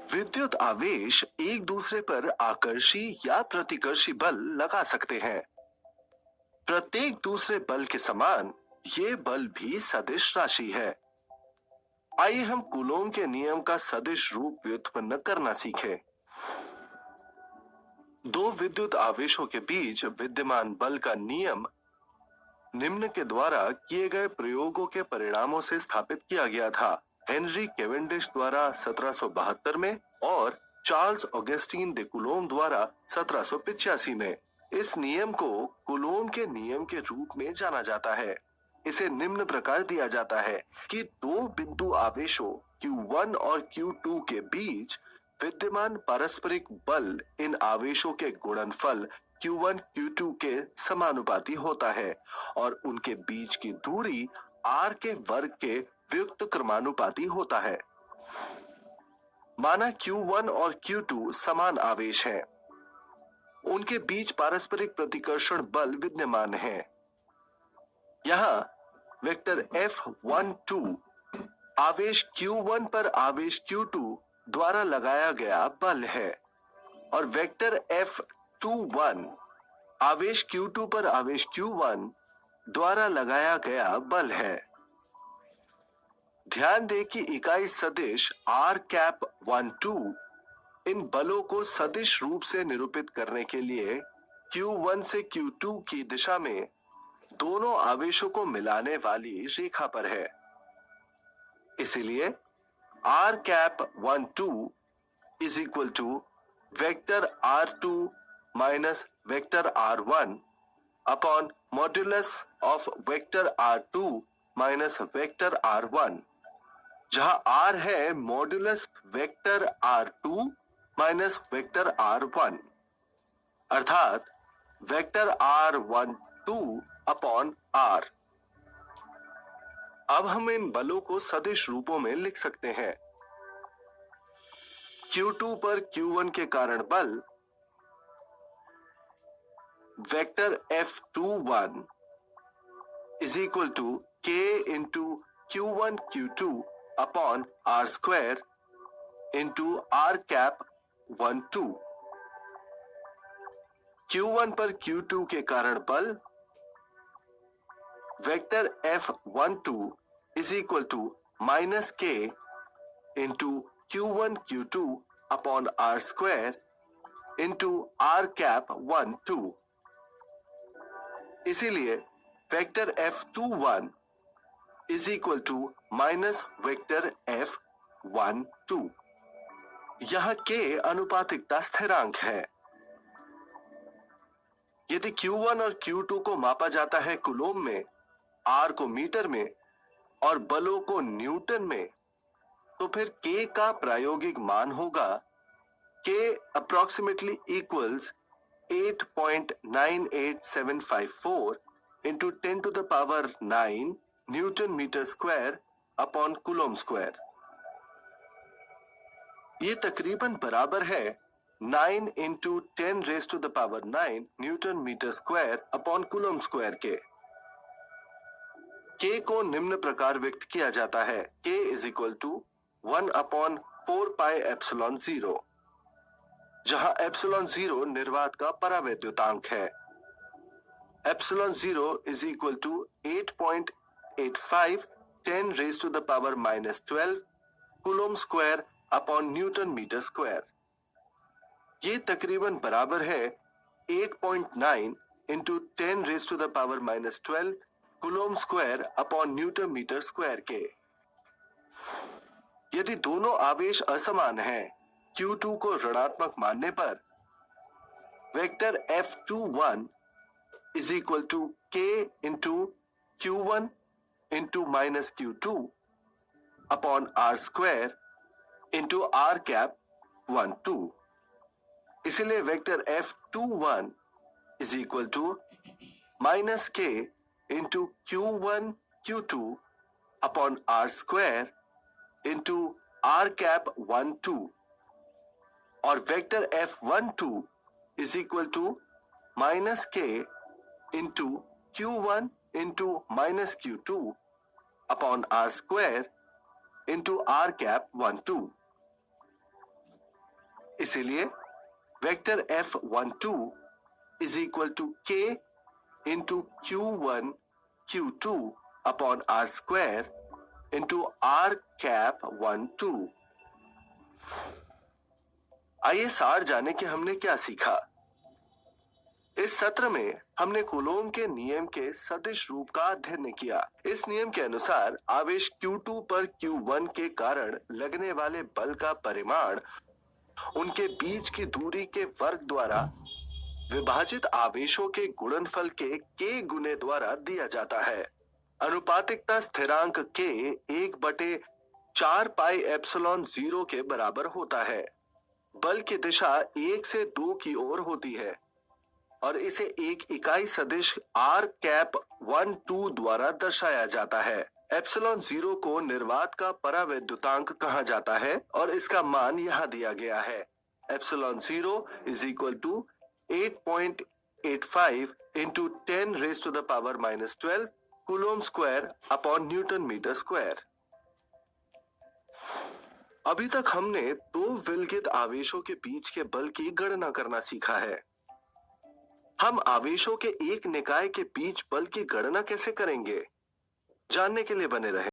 विद्युत आवेश एक दूसरे पर आकर्षी या प्रतिकर्षी बल लगा सकते हैं। प्रत्येक दूसरे बल के समान ये बल भी सदिश राशि है। आइए हम कूलोम के नियम का सदिश रूप व्युत्पन्न करना सीखें। दो विद्युत आवेशों के बीच विद्यमान बल का नियम निम्न के द्वारा किए गए प्रयोगों के परिणामों से स्थापित किया गया था। हेनरी केवेंडिश द्वारा 1772 में और चार्ल्स ऑगस्टीन दे कूलोम द्वारा 1785 में। इस नियम को कूलोम के नियम के रूप में जाना जाता है। इसे निम्न प्रकार दिया जाता है कि दो बिंदु आवेशों Q1 और Q2 के बीच विद्यमान पारस्परिक बल इन आवेशों के गुणनफल Q1 Q2 के समानुपाती होता है और उनके बीच की दूरी r के वर्ग के व्युक्त क्रमानुपाती होता है। माना Q1 और Q2 समान आवेश हैं। उनके बीच पारस्परिक प्रतिकर्षण बल विद्यमान है। यहाँ वेक्टर F12 आवेश Q1 पर आवेश Q2 द्वारा लगाया गया बल है और वेक्टर F21 आवेश Q2 पर आवेश Q1 द्वारा लगाया गया बल है। ध्यान दें कि इकाई सदिश r12 इन बलों को सदिश रूप से निरूपित करने के लिए Q1 से Q2 की दिशा में दोनों आवेशों को मिलाने वाली रेखा पर है। इसलिए r12 is equal to vector r2 minus vector r1 upon modulus of vector r2 minus vector r1, जहां r है modulus vector r2 minus vector r1 अर्थात वेक्टर r12 अपॉन r। अब हम इन बलों को सदिश रूपों में लिख सकते हैं। Q2 पर Q1 के कारण बल vector F21 is equal to K into Q1 Q2 upon R square into R cap 12। Q1 पर Q2 के कारण बल vector F12 is equal to minus K into Q1 Q2 upon R square into R cap 12। इसीलिए vector F21 is equal to minus vector F12। यह K अनुपातिकता स्थिरांक है। यदि Q1 और Q2 को मापा जाता है कूलोम में, R को मीटर में और बलों को न्यूटन में, तो फिर K का प्रायोगिक मान होगा K approximately equals 8.98754 into 10 to the power 9 newton metre square upon coulomb square. ये तकरीबन बराबर है 9 into 10 raised to the power 9 newton metre square upon coulomb square के। K को निम्न प्रकार व्यक्त किया जाता है K is equal to 1 upon 4 pi epsilon 0, जहां एप्सिलॉन 0 निर्वात का परावैद्युतांक है। Epsilon 0 is equal to 8.85 10 raised to the power minus 12 coulomb square upon newton metre square. ये तकरीबन बराबर है 8.9 into 10 raised to the power minus 12 coulomb square upon newton metre square के। यदि दोनों आवेश असमान हैं, Q2 को ऋणात्मक मानने पर vector F21 is equal to K into Q1 into minus Q2 upon R square into R cap 12। इसलिए vector F21 is equal to minus K into Q1 Q2 upon R square into R cap 12 और vector F12 is equal to minus K into Q1 into minus Q2 upon R square into R cap 12। इसीलिए vector F12 is equal to K into Q1 Q2 upon R square into R cap 12। आइए सार जाने कि हमने क्या सीखा। इस सत्र में हमने कूलोम के नियम के सदिश रूप का अध्ययन किया। इस नियम के अनुसार आवेश Q2 पर Q1 के कारण लगने वाले बल का परिमाण उनके बीच की दूरी के वर्ग द्वारा विभाजित आवेशों के गुणनफल के k गुने द्वारा दिया जाता है। अनुपातिकता स्थिरांक k 1/4 पाई एप्सिलॉन 0 के बराबर होता है। बल की दिशा 1 से 2 की ओर होती है और इसे एक इकाई सदिश R कैप 12 द्वारा दर्शाया जाता है। एप्सिलॉन 0 को निर्वात का परावैद्युतांक कहा जाता है और इसका मान यहाँ दिया गया है। Epsilon 0 is equal to 8.85 into 10 raise to the power -12 coulomb square upon newton metre square. अभी तक हमने दो विलगित आवेशों के बीच के बल की गणना करना सीखा है। हम आवेशों के एक निकाय के बीच बल की गणना कैसे करेंगे, जानने के लिए बने रहें।